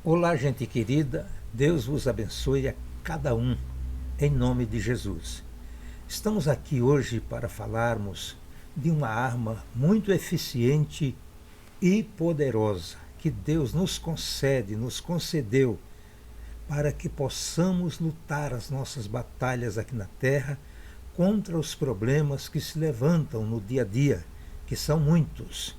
Olá, gente querida, Deus vos abençoe a cada um, em nome de Jesus. Estamos aqui hoje para falarmos de uma arma muito eficiente e poderosa que Deus nos concedeu para que possamos lutar as nossas batalhas aqui na terra contra os problemas que se levantam no dia a dia, que são muitos.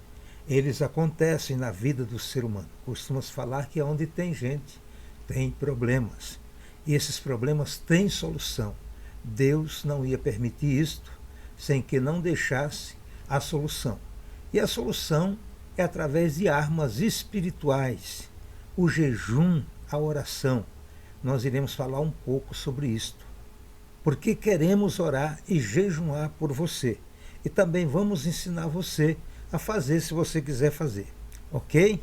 Eles acontecem na vida do ser humano. Costumamos falar que onde tem gente, tem problemas. E esses problemas têm solução. Deus não ia permitir isto sem que não deixasse a solução. E a solução é através de armas espirituais. O jejum, a oração. Nós iremos falar um pouco sobre isto. Porque queremos orar e jejuar por você. E também vamos ensinar você a fazer se você quiser fazer, ok?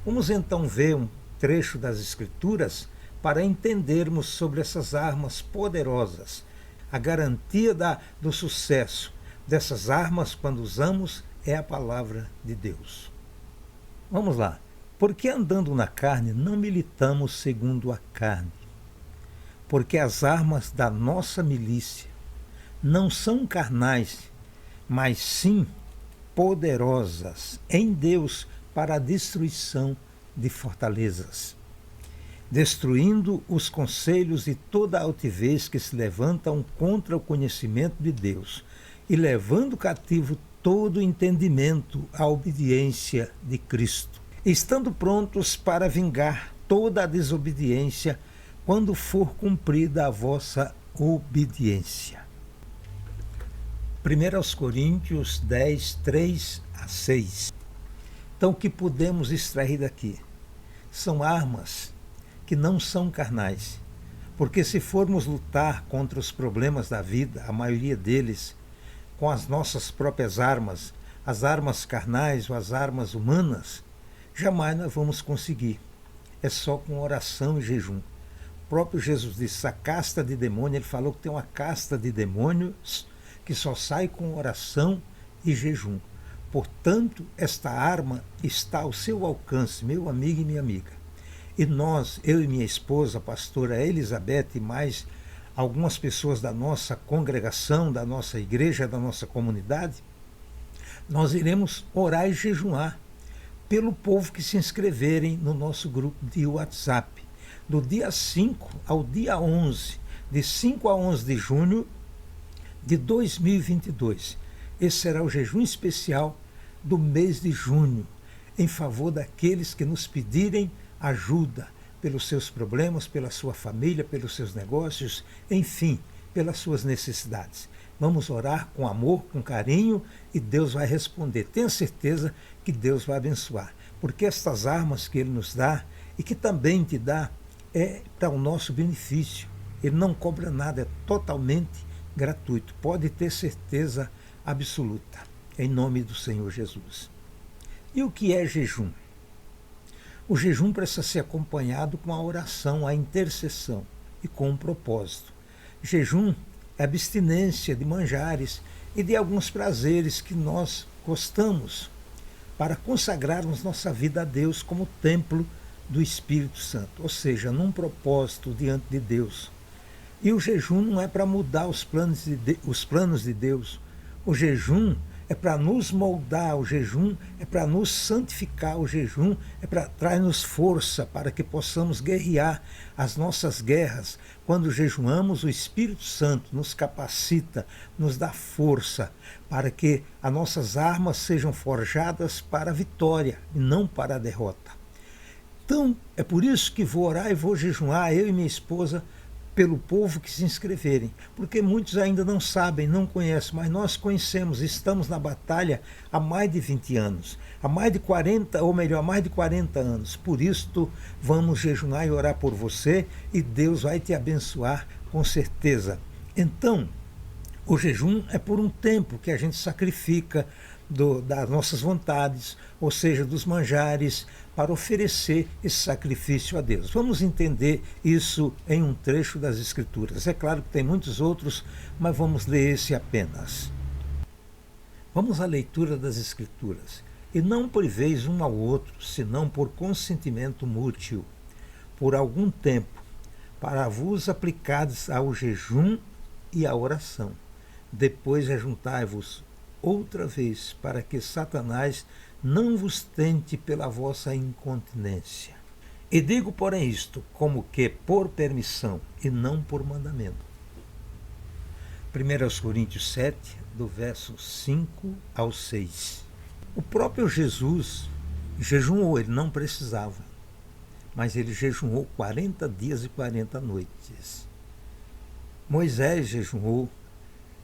Vamos então ver um trecho das Escrituras para entendermos sobre essas armas poderosas. A garantia do sucesso dessas armas, quando usamos, é a palavra de Deus. Vamos lá. Porque andando na carne, não militamos segundo a carne. Porque as armas da nossa milícia não são carnais, mas sim poderosas em Deus para a destruição de fortalezas, destruindo os conselhos e toda a altivez que se levantam contra o conhecimento de Deus e levando cativo todo o entendimento à obediência de Cristo, estando prontos para vingar toda a desobediência quando for cumprida a vossa obediência. 1 Coríntios 10, 3 a 6. Então, o que podemos extrair daqui? São armas que não são carnais, porque se formos lutar contra os problemas da vida, a maioria deles, com as nossas próprias armas, as armas carnais ou as armas humanas, jamais nós vamos conseguir. É só com oração e jejum. O próprio Jesus disse, a casta de demônio, ele falou que tem uma casta de demônios que só sai com oração e jejum. Portanto, esta arma está ao seu alcance, meu amigo e minha amiga. E nós, eu e minha esposa, a pastora Elizabeth, e mais algumas pessoas da nossa congregação, da nossa igreja, da nossa comunidade, nós iremos orar e jejuar pelo povo que se inscreverem no nosso grupo de WhatsApp. Do dia 5 ao dia 11, de 5 a 11 de junho, de 2022. Esse será o jejum especial do mês de junho, em favor daqueles que nos pedirem ajuda pelos seus problemas, pela sua família, pelos seus negócios, enfim, pelas suas necessidades. Vamos orar com amor, com carinho e Deus vai responder. Tenha certeza que Deus vai abençoar, porque estas armas que Ele nos dá e que também te dá é para o nosso benefício. Ele não cobra nada, é totalmente gratuito, pode ter certeza absoluta, em nome do Senhor Jesus. E o que é jejum? O jejum precisa ser acompanhado com a oração, a intercessão e com um propósito. Jejum é abstinência de manjares e de alguns prazeres que nós gostamos, para consagrarmos nossa vida a Deus como templo do Espírito Santo, ou seja, num propósito diante de Deus. E o jejum não é para mudar os planos de Deus. O jejum é para nos moldar, o jejum é para nos santificar, o jejum é para trazer-nos força para que possamos guerrear as nossas guerras. Quando jejuamos, o Espírito Santo nos capacita, nos dá força para que as nossas armas sejam forjadas para a vitória e não para a derrota. Então, é por isso que vou orar e vou jejuar, eu e minha esposa, pelo povo que se inscreverem, porque muitos ainda não sabem, não conhecem, mas nós conhecemos, estamos na batalha há mais de 20 anos, há mais de 40, ou melhor, mais de 40 anos. Por isso, vamos jejuar e orar por você e Deus vai te abençoar com certeza. Então, o jejum é por um tempo que a gente sacrifica das nossas vontades, ou seja, dos manjares, para oferecer esse sacrifício a Deus. Vamos entender isso em um trecho das Escrituras. É claro que tem muitos outros, mas vamos ler esse apenas. Vamos à leitura das Escrituras. E não priveis um ao outro, senão por consentimento mútuo, por algum tempo, para vos aplicardes ao jejum e à oração. Depois ajuntai-vos outra vez, para que Satanás não vos tente pela vossa incontinência. E digo, porém, isto, como que por permissão e não por mandamento. 1 Coríntios 7, do verso 5 ao 6. O próprio Jesus jejuou, ele não precisava, mas ele jejuou 40 dias e 40 noites. Moisés jejuou,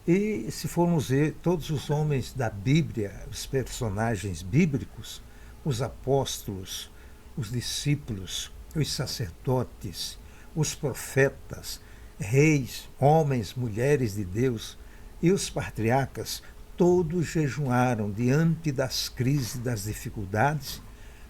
e se formos ver todos os homens da Bíblia, os personagens bíblicos, os apóstolos, os discípulos, os sacerdotes, os profetas, reis, homens, mulheres de Deus e os patriarcas, todos jejuaram diante das crises, das dificuldades,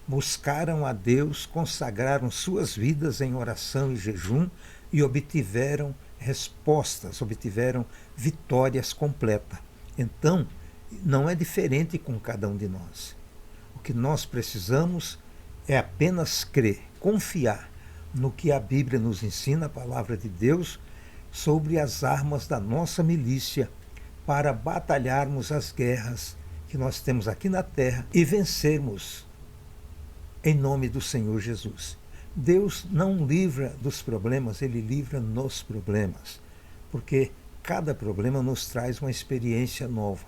buscaram a Deus, consagraram suas vidas em oração e jejum e obtiveram respostas, obtiveram vitórias completas. Então, não é diferente com cada um de nós. O que nós precisamos é apenas crer, confiar no que a Bíblia nos ensina, a palavra de Deus, sobre as armas da nossa milícia para batalharmos as guerras que nós temos aqui na terra e vencermos em nome do Senhor Jesus. Deus não livra dos problemas, Ele livra nos problemas, porque cada problema nos traz uma experiência nova.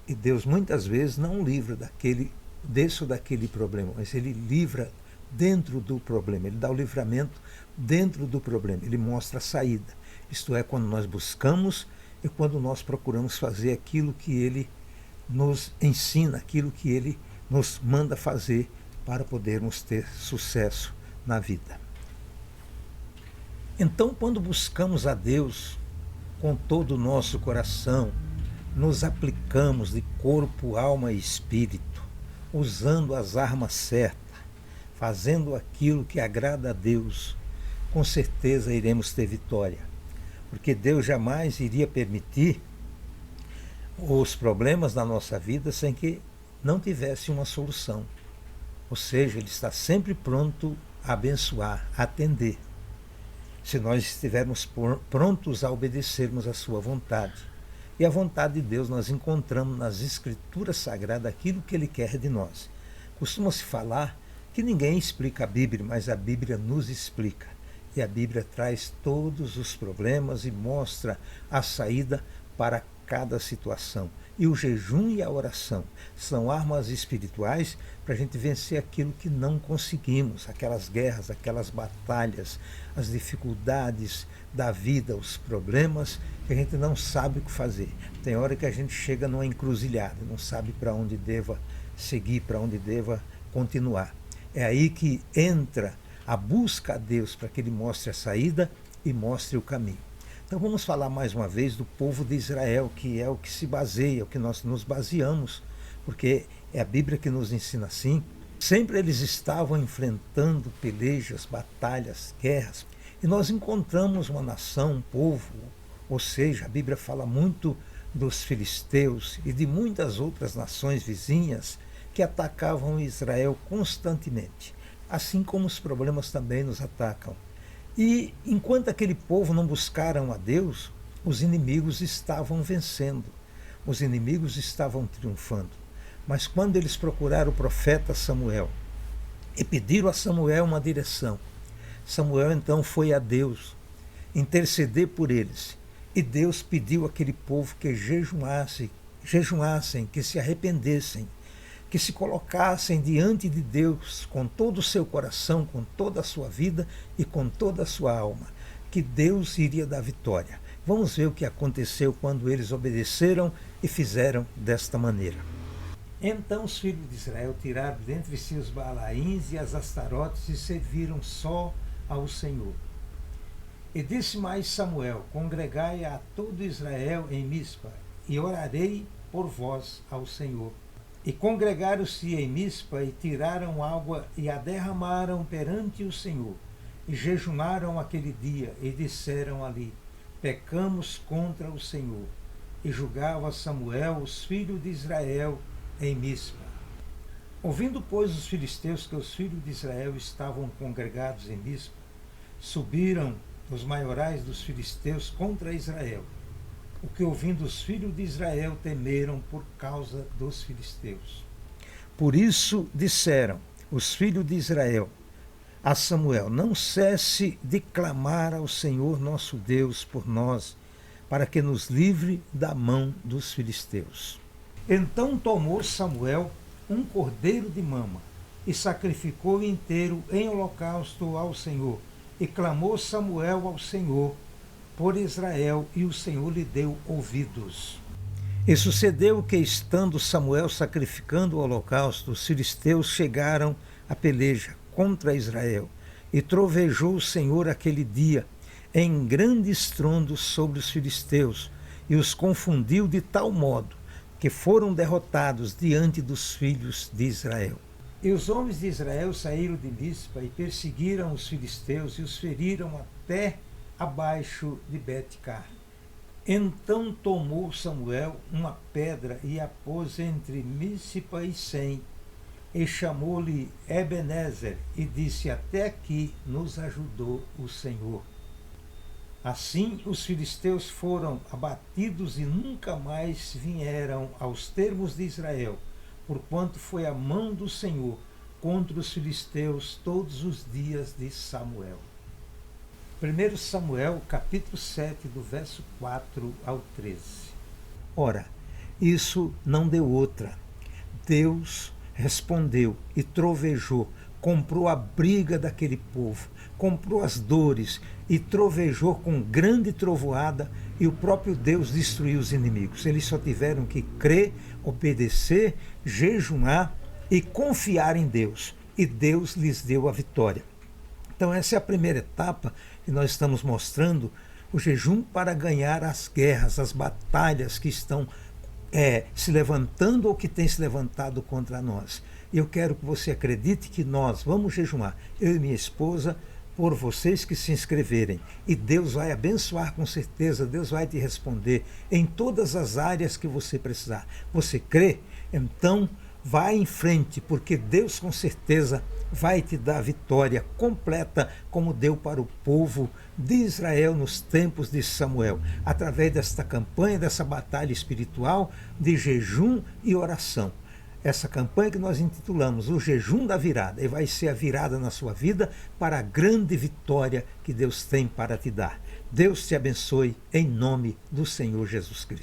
E Deus muitas vezes não livra desse ou daquele problema, mas Ele livra dentro do problema, Ele dá o livramento dentro do problema, Ele mostra a saída. Isto é, quando nós buscamos e quando nós procuramos fazer aquilo que Ele nos ensina, aquilo que Ele nos manda fazer para podermos ter sucesso na vida. Então, quando buscamos a Deus com todo o nosso coração, nos aplicamos de corpo, alma e espírito, usando as armas certas, fazendo aquilo que agrada a Deus, com certeza iremos ter vitória. Porque Deus jamais iria permitir os problemas da nossa vida sem que não tivesse uma solução. Ou seja, Ele está sempre pronto a abençoar, a atender, se nós estivermos prontos a obedecermos a sua vontade. E a vontade de Deus nós encontramos nas Escrituras Sagradas aquilo que Ele quer de nós. Costuma-se falar que ninguém explica a Bíblia, mas a Bíblia nos explica. E a Bíblia traz todos os problemas e mostra a saída para cada situação. E o jejum e a oração são armas espirituais para a gente vencer aquilo que não conseguimos, aquelas guerras, aquelas batalhas, as dificuldades da vida, os problemas que a gente não sabe o que fazer. Tem hora que a gente chega numa encruzilhada, não sabe para onde deva seguir, para onde deva continuar. É aí que entra a busca a Deus para que Ele mostre a saída e mostre o caminho. Então vamos falar mais uma vez do povo de Israel, que é o que se baseia, o que nós nos baseamos, porque é a Bíblia que nos ensina assim. Sempre eles estavam enfrentando pelejas, batalhas, guerras. E nós encontramos uma nação, um povo, ou seja, a Bíblia fala muito dos filisteus e de muitas outras nações vizinhas que atacavam Israel constantemente, assim como os problemas também nos atacam. E enquanto aquele povo não buscaram a Deus, os inimigos estavam vencendo, os inimigos estavam triunfando. Mas quando eles procuraram o profeta Samuel e pediram a Samuel uma direção, Samuel então foi a Deus interceder por eles. E Deus pediu àquele povo que jejuassem, que se arrependessem, que se colocassem diante de Deus com todo o seu coração, com toda a sua vida e com toda a sua alma, que Deus iria dar vitória. Vamos ver o que aconteceu quando eles obedeceram e fizeram desta maneira. Então os filhos de Israel tiraram dentre si os Baalaíns e as Astarotes e serviram só ao Senhor. E disse mais Samuel: congregai a todo Israel em Mispa, e orarei por vós ao Senhor. E congregaram-se em Mispa, e tiraram água, e a derramaram perante o Senhor. E jejuaram aquele dia, e disseram ali: pecamos contra o Senhor. E julgava Samuel os filhos de Israel em Mispa. Ouvindo, pois, os filisteus que os filhos de Israel estavam congregados em Mispa, subiram os maiorais dos filisteus contra Israel. O que, ouvindo os filhos de Israel, temeram por causa dos filisteus. Por isso disseram os filhos de Israel a Samuel: não cesse de clamar ao Senhor nosso Deus por nós, para que nos livre da mão dos filisteus. Então tomou Samuel um cordeiro de mama e sacrificou inteiro em holocausto ao Senhor. E clamou Samuel ao Senhor por Israel, e o Senhor lhe deu ouvidos. E sucedeu que, estando Samuel sacrificando o holocausto, os filisteus chegaram à peleja contra Israel. E trovejou o Senhor aquele dia em grande estrondo sobre os filisteus, e os confundiu de tal modo que foram derrotados diante dos filhos de Israel. E os homens de Israel saíram de Mispa e perseguiram os filisteus e os feriram até abaixo de Bet-car. Então tomou Samuel uma pedra e a pôs entre Mispa e Sem, e chamou-lhe Ebenezer, e disse: até aqui nos ajudou o Senhor. Assim os filisteus foram abatidos e nunca mais vieram aos termos de Israel, porquanto foi a mão do Senhor contra os filisteus todos os dias de Samuel. 1 Samuel, capítulo 7, do verso 4 ao 13. Ora, isso não deu outra. Deus respondeu e trovejou, comprou a briga daquele povo, comprou as dores e trovejou com grande trovoada, e o próprio Deus destruiu os inimigos. Eles só tiveram que crer, obedecer, jejuar e confiar em Deus, e Deus lhes deu a vitória. Então essa é a primeira etapa que nós estamos mostrando, o jejum para ganhar as guerras, as batalhas que estão se levantando ou que têm se levantado contra nós. E eu quero que você acredite que nós vamos jejuar, eu e minha esposa, por vocês que se inscreverem. E Deus vai abençoar com certeza, Deus vai te responder em todas as áreas que você precisar. Você crê? Então vai em frente, porque Deus com certeza vai te dar a vitória completa, como deu para o povo de Israel nos tempos de Samuel, através desta campanha, dessa batalha espiritual de jejum e oração. Essa campanha que nós intitulamos O Jejum da Virada, e vai ser a virada na sua vida para a grande vitória que Deus tem para te dar. Deus te abençoe em nome do Senhor Jesus Cristo.